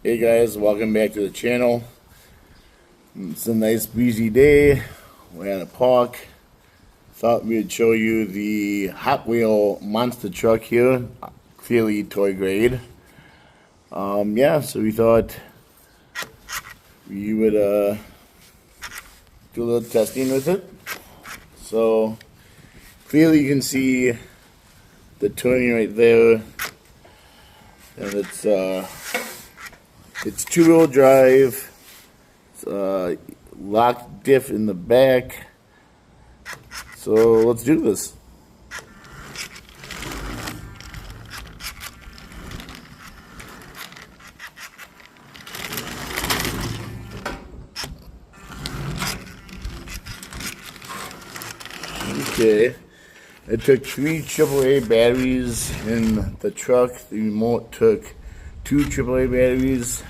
Hey guys, welcome back to the channel. It's a nice breezy day. We're at a park. Thought we'd show you the Hot Wheel monster truck here, clearly toy grade. So we thought we would do a little testing with it. So clearly you can see the turning right there, and it's two-wheel drive. It's lock diff in the back. So let's do this. Okay, I took 3 AAA batteries in the truck. The remote took 2 AAA batteries.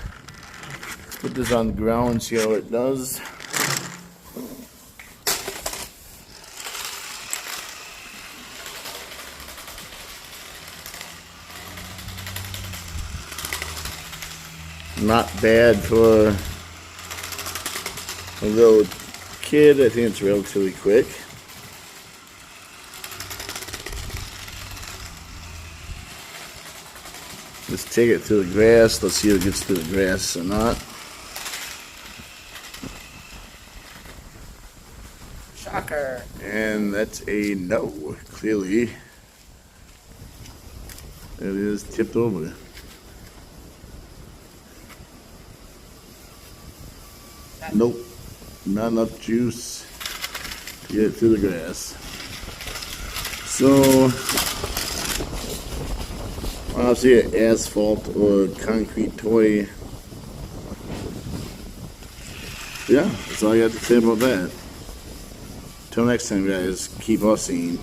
Put this on the ground and see how it does. Not bad for a little kid. I think it's relatively quick. Let's take it through the grass. Let's see if it gets through the grass or not. Shocker. And that's a no, clearly. It is tipped over. Nope, not enough juice to get it through the grass. So, obviously an asphalt or concrete toy. Yeah, that's all I got to say about that. Till next time, guys, keep us seen.